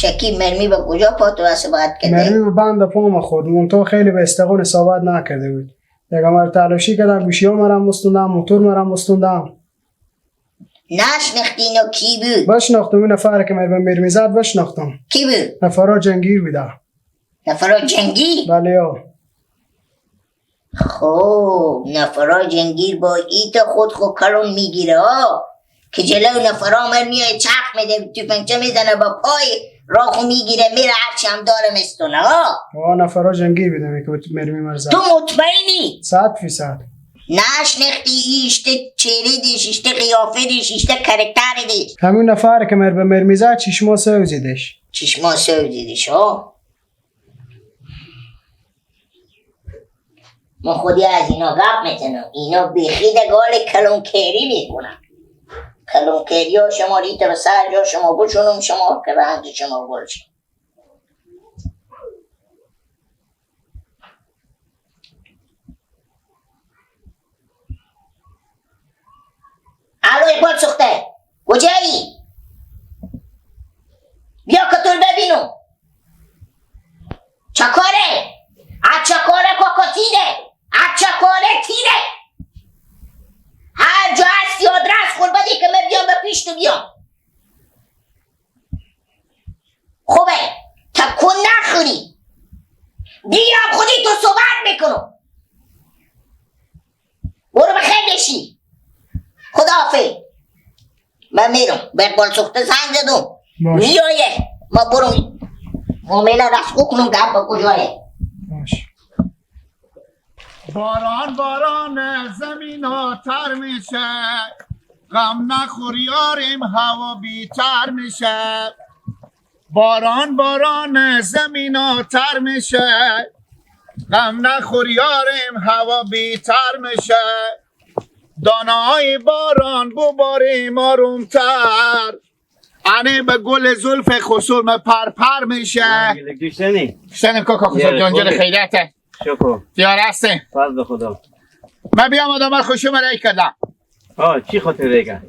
شکی مرمی به کجا پا تو اصابت کرده؟ مرمی به بند پام خورد. مونتا خیلی به استقون اصابت نکرده بود. یک امر تلاشی کردم گوشی ها مرم مستوندم، موتور مرم مستوندم. نشناختی اینو کی بود؟ بشناختم این نفر که مرمی زد بشناختم. کی بود؟ نفرها جنگیر بوده. نفرها جنگی؟ بله یا. خب نفرها جنگیر با ایتا خود کلون میگیره ها که جلو نفرها مرمیای چرخ میده تو پنچه میزنه با پای راخو میگیره میره هرچی هم داره مستونه ها. نفرها جنگیر بوده که مرمی مرزد. تو مطمئنی؟ 100%. نشناختی ایشته چهره دیش، ایشته قیافه دیش، ایشته کرکتر دیش. همون نفر که به مرمی زد چشما سوزیدش. چشما سوزیدش ها. ما خودی از اینا گپ میزنم. اینا بیخی دگال کلونکری میکنن. کلونکری ها شما ریت به سر جا شما بچونم شما که به هنج شما برشن. الو اقبال سخته کجایی؟ بیا کتول ببینم چکاره؟ از چکاره کاکاتیده از چکاره تیره هر جا هستی آدرس خور بدی که من بیام به پیش تو بیام. خوبه تکون نخوری بیام خودی تو صحبت میکنم. برو بخیر بشی. خداحافظ. من میرم به اقبال سخته زنگ زدم میایه ما برم معامله رسخو کنم گپ به کجایه. باران باران زمین ها تر میشه غم نخور یاریم هوا بیتر میشه. باران باران زمین ها تر میشه غم نخور یاریم هوا بیتر میشه. دانه های باران بباریم آرومتر انه به گل زلف خسرم پر میشه. شنم کاکا خسرم جانجل خیلیته شکر دیار هسته فضل خدا. من بیام آدم خوشم رای کردم. چی خاطر ریگن؟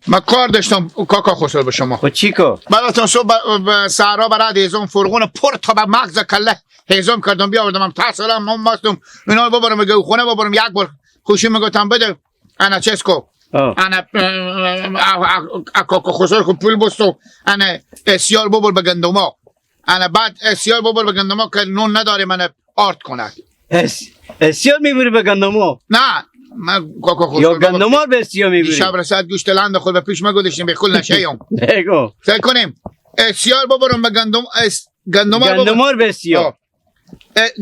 من کار داشتم کاکا خسرو به شما. خب چی کار؟ بعد صبح به سهرا برای هیزم فرغون پر تا به مغز کله هیزم کردم بیاوردم تحصیلم من ماستم اینا رو ببرم به خونه ببرم یک بار خوشی میگفتم بده انا چسکو انا کاکا خسرو پول بستو انا سیار ببر به گندما انا بعد سیار ببر به گندما که نون نداره من آرد کنه. سیار میبری به گندما؟ نه من کاکا خسرو یا گندما به سیار میبری؟ شب رسد گوشت لند خود به پیش مگودشیم به خل نشیم. بگو سعی کنیم سیار ببرم به گندما به سیار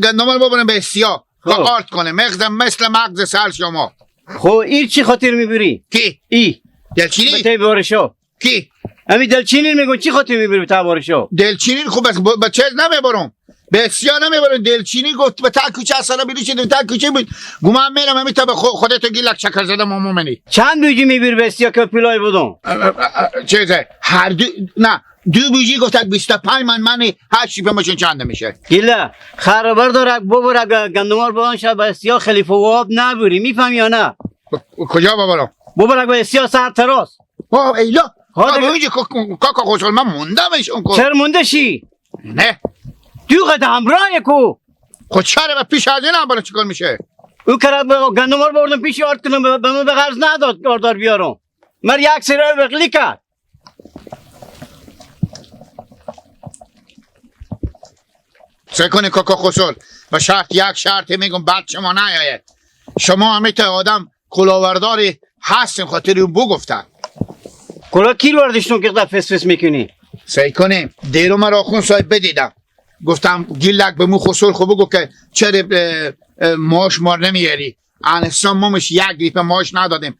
گندما رو ببرم به سیار که آرد کنه مغزم مثل مغز سر شما. خب این چی خاطر میبری؟ کی؟ ای دلچینی؟ به تای بارشا کی؟ امی دلچینی میگن چی خاطر میبری به تای بارشا؟ دلچینی خوب است به چیز نمیبرم به سیار نمیبرم. دلچینی گفت به تا کوچه اصلا بیرو شده تا کوچه بود گمان میرم امی تا به خودتو گیلک چکر زدم مومنی. چند بیجی میبری به سیار که پلای بودم؟ چیزه هر دو نه دو بیجی گفتک 25 من 8 شیپمشون چنده میشه؟ گیله خرابر داره ببر گندمار بان شب به سیار خلیفه واب نبری میفهم یا نه؟ کجا ببرم؟ ببر به سیار سر تراس. ایلا اینجا کاکا خسرو من موندمشون کن. چرا مونده شی؟ نه دو قد همراه کو خود چرا به پیش از این هم برای چیکار میشه؟ او کرد گندمار بردم پیش آرد کنم به من به غرض نداد آردار بیارم مر یک سرای بغلی کرد. سعی کنی کاکا خسرو و یک شرط میگم بعد شما نیاید. شما همیت آدم کلاورداری هستیم خاطر اون بگفتن. کلا کی وردشتون که فس فس میکنی؟ سعی کنیم دیرو من راخون صاحب بدیدم گفتم گیلک به مو خسرو خوب بگو که چرا ماش مار نمیاری. انسان مامش 1 ریپه ماش ندادیم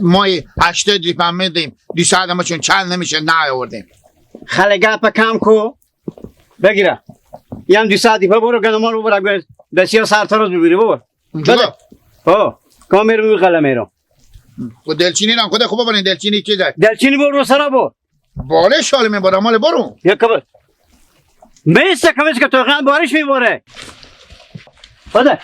مای 80 ریپه هم میدیم 200 هم چون چند نمیشه نه آوردیم. خاله گپ کم کو بگیره یم 200 ریپه برو گندمار ببر بسیار سرتراز ببری ببر بده. کامر میخاله میرم و دلچینی رام خدا خوب ببرین. دلچینی چیزه؟ دلچینی برو سرا برو باله شال میبرم مال برو یک کبر میسته کمیش که توقعا بارش میباره بده.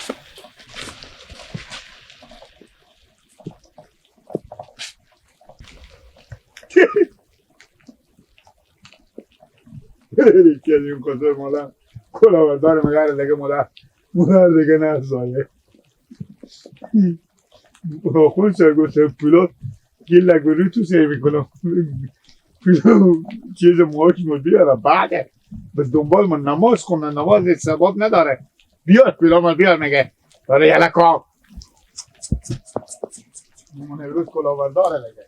که این کسر مادر کلاوردار مگر دیگه مادر دیگه نه سایه خود سرگوسه پیلوت گیلک به روی تو سیر میکنم پیلوت چیز ماشمو بیاره بعده به دنبال من نماز خونه نماز ثواب نداره بیار پیلوت من بیار میگه داره یلکا من امروز کلاورداره میگه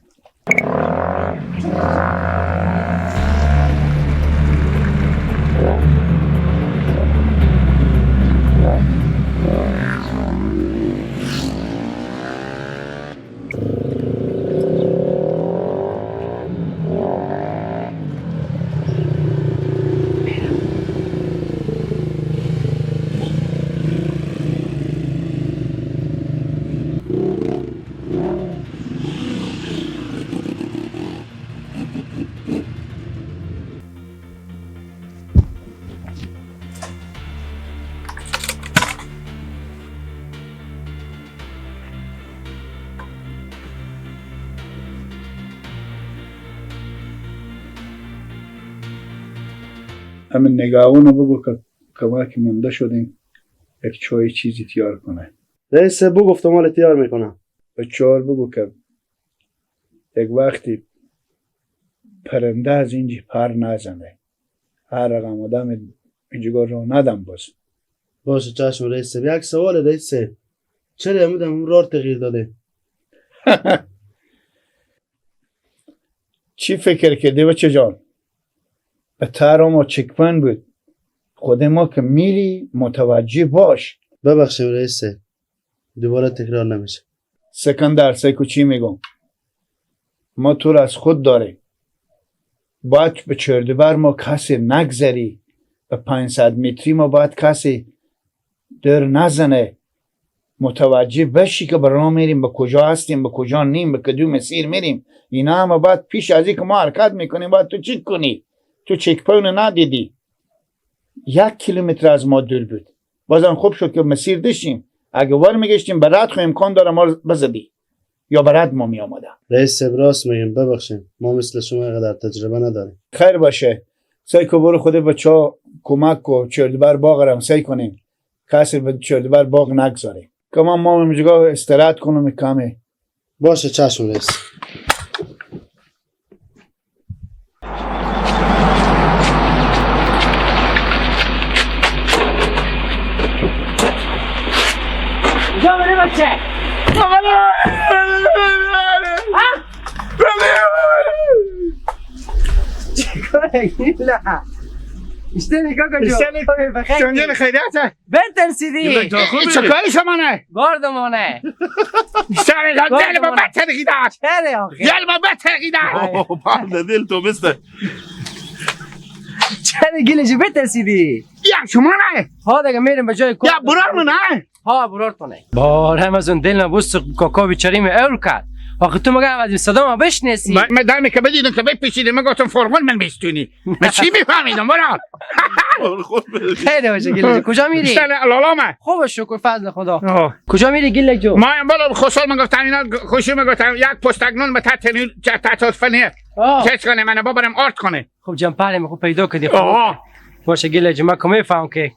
همین نگاهونو بگو که کمک مونده شدیم یک چای چیزی تیار کنه رئیس بو گفتم مال تیار میکنم به چهار بگو که یک وقتی پرنده از اینجا پر نزنه هر رقم آدم اینجا رو ندم باشه چشم رئیس. یک سوال رئیس، چرا امودم اون رار تغییر داده؟ چی فکر کردی بچه جان؟ به ترم و چکپن بود خود ما که میری متوجه باش. ببخشیم رئیس، دوباره تکرار نمیشه. سکندر سیکو چی میگم؟ ما تو را از خود داریم، باید به چردبر ما کسی نگذری، به 500 متری ما باید کسی در نزنه، متوجه بشی که برای میریم به کجا هستیم به کجا نیم به کدوم مسیر میریم. اینا هم باید پیش از این که ما حرکت میکنیم باید تو چک کنی. تو چک پاین ندیدی 1 کیلومتر از ما دور بود، بازم خوب شد که مسیر داشتیم. اگه وار میگشتیم برات خو امکان داره ما بزدی یا برات ما میامدم. رئیس راست میگم، ببخشید ما مثل شما اینقدر تجربه نداریم. خیر باشه، سعی کو برو خود بچا کمک کو چردبر باغرم سعی کنیم کسی به چردبر باغ نگذاریم که ما اونجا استراحت کنم کمه. باشه چشم رئیس. اشتنی کاکا جو شنجل خیریته بترسیدی چکاری شما نه گاردمانه اشتنی دل با بترگی دار چره آخه دل با بترگی دار پرده دل تو بسته چره گیلشی بترسیدی یا شما نه ها دیگه میریم به جای کار یا برار نه ها برارتونه بار همازون دل نبوست کاکا بیچاری می اول کرد. آخه تو مگه از این صدا ما بشنیسی؟ من دارم که بدیدم که بپیچیده من گفتم فرغون من بیستونی من چی میفهمیدم برار خیلی باشه گیلک جو کجا میری؟ اشتنی لالامه خوب شکر فضل خدا کجا میری گیلک جو؟ ما هم بالا خسال من گفتم اینا خوشی من گفتم یک پستگنون به تحت فنیه چیز کنه من بابرم آرت کنه. خب جمپره می خوب پیدا کردی. باشه گیلک جو من که میفهم که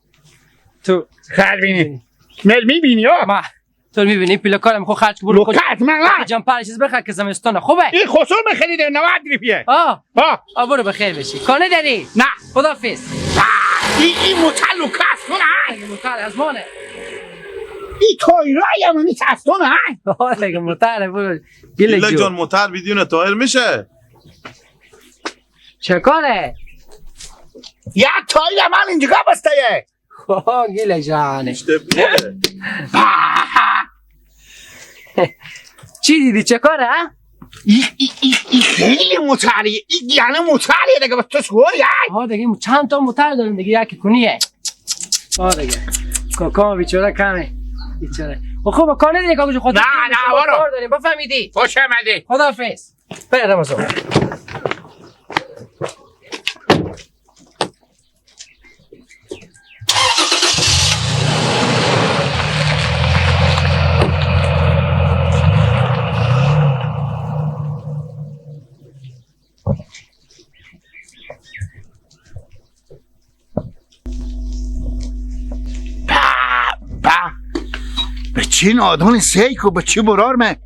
تو خیر بینی میل میبینی ما تو میبینی پیلکارم خو خرج برو کجا من جمپر چیز بخر که زمستونه خوبه. این خسال من خریده 90 ریپیه. برو بخیر بشی. کانه داری؟ نه خدافظ. این موتر لوکاس نه موتر از مانه. این تایرای هم نیست از تو نه دیگه موتر برو گیلک جان موتر بدون تایر میشه چه کاره؟ یک تایر من اینجا بسته یه گیلک جانه چی دیدی چه کاره؟ این خیلی موتریه این یعنی موتریه دیگه بس تو سویه دیگه چند تا موتر داریم دیگه یکی کنیه دیگه کاکا بیچاره کمه بیچاره خوب کار نداری کاکا جو خود نه برو کار داریم بفهمیدی خوش آمدی خداحافظ بره رمضان چی نادون سیکو به چی برار من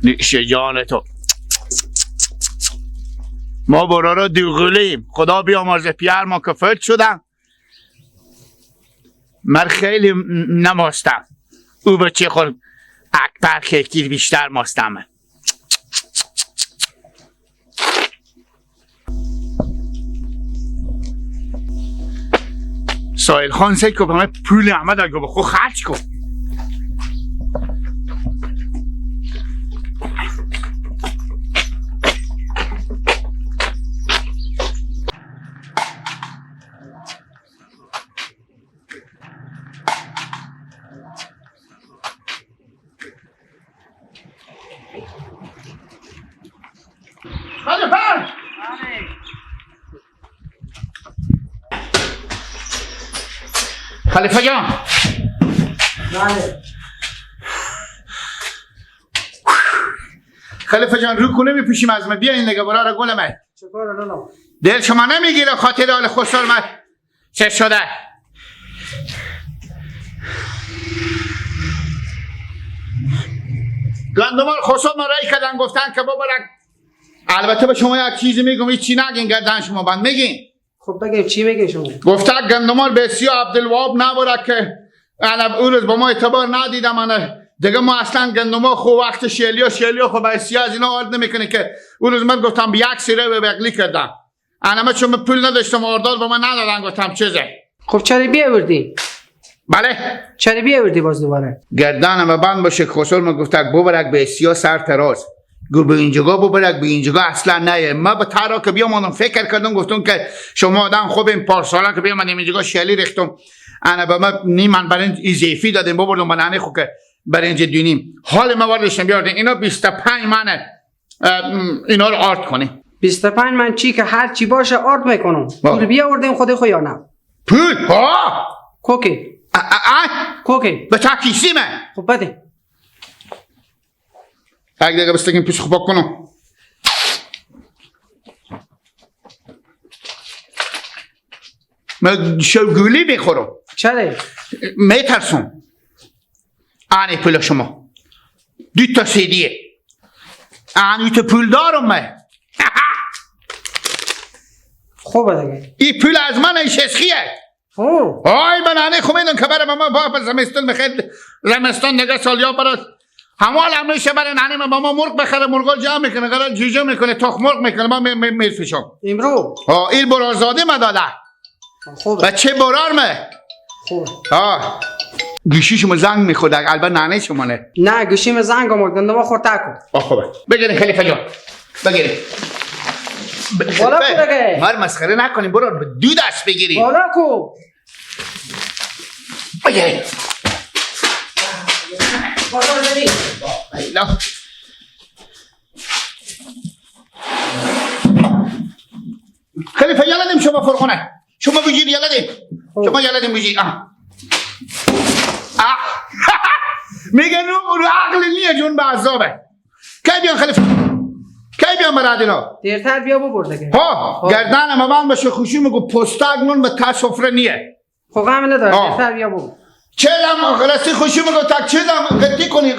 نیش جان تو ما برارا دوغلیم خدا بیامرزه پیر ما کفت شدم من خیلی نماستم او بچه خود اکبر خیلی بیشتر ماستم من سایل خان سید که به من پول احمد اگه به خود خرج کن خلیفه جان خلیفه جان رو کنه میپوشیم از من بیا این نگه برای گل من چکار لالا دل شما نمیگیره خاطر حال خسرو من چه شده گندمان خسرو ما رای کردن گفتن که ببرن البته به شما یک چیزی میگم هیچ چی نگین گردن شما بند میگین خب بگیم چی میگه شما گفته گندمان بسیار عبدالوهاب نبره که انا اون روز با ما اعتبار ندیدم انا دیگه ما اصلا گندما خو وقت شیلیا خو بسیار از اینا آرد نمیکنه که اون روز من گفتم به یک سیره و بغلی کردم انا من چون پول نداشتم آردار با من ندادن گفتم چیزه خب چرا بیاوردی بله چرا بیاوردی باز دوباره گردنم بند باشه خسرو من گفته ببرک بسیار سر تراز گو به اینجا ببرک به اینجا اصلا نه ما به تارا که بیامدم فکر کردم گفتم که شما آدم خوب این پارسالا که بیامدم اینجا شیلی ریختم انا به ما نیمان برنج اضافی دادیم ببردم بنانه خو که برنج دونیم حال ما واردشم بیاردیم اینا 25 منه اینا رو آرد کنیم 25 من چی که هر چی باشه آرد میکنم پول بیاوردیم خود خو یا نه پول ها کوکی کوکی به تا کیسی من خب بده یک دقیقه بستگیم پیش خوب کنم من شوگولی میخورم چرا میترسم آنی پول شما 2 تا سیدیه آنی تو پول دارم من خوبه دیگه این پول از من این شسخیه آی بنانه خوب میدون که برای ما با زمستان بخیر زمستان نگه سالیا برای هموال همیشه برای نانی ما با ما مرغ بخره مرغا جمع میکنه قرار جیجه میکنه تخم مرغ میکنه ما میفشم امرو این برارزاده ما داده خوبه بچه برار ما خوبه گوشی شما زنگ میخوره البته نانه شما نه گوشیم زنگ آمد گندما خورده کن خوبه بگیرین خلیفه جان بگیرین بالا کو بگه مار مسخره نکنیم برو 2 دست بگیرین بالا کو بگیرین بالا بگیرین خلیفه یلا دیم شما فرخونه شما بگیر یلا دیم شما یلا دیم بگیر میگن رو عقل نیه جون به عذابه کی بیان خلیفه کی بیان برای دینا دیرتر بیا ببرده ها گردن من بشه خوشی میگو پستاک نون به تا سفره نیه خب غم نداره دیرتر بیا ببر چلم خلاصی خوشی میگو تک چیزم غدی کنی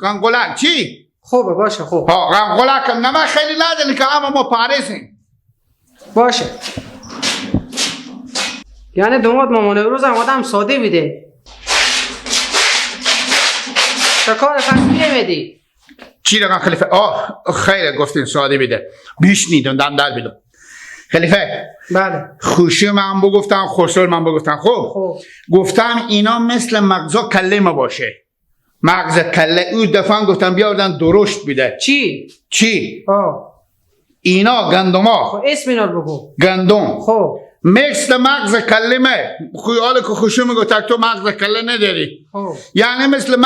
غنگولک چی خوبه باشه خوب ها غنگولک نما خیلی نداری که اما ما پاریسیم باشه یعنی دومات مامان روز هم آدم ساده بیده کار خاصی نمیدی چی رقم خلیفه خیلی گفتین ساده بیده بیش نیدون دم در بیدون خلیفه بله خوشی من بگفتم خسرو من بگفتم خب گفتم اینا مثل مغزا کله ما باشه مغز کله او دفعه گفتم بیاردن درشت بیده چی اینا گندما خب اسم اینا رو بگو گندم خب مثل مغز کله ما حالا که خوشی میگو تک تو مغز کله نداری یعنی مثل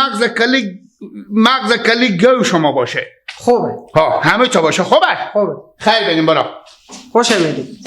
مغز کله گو شما باشه خوبه همه چا باشه خوبه خوبه خیر بینیم برا خوشه میدی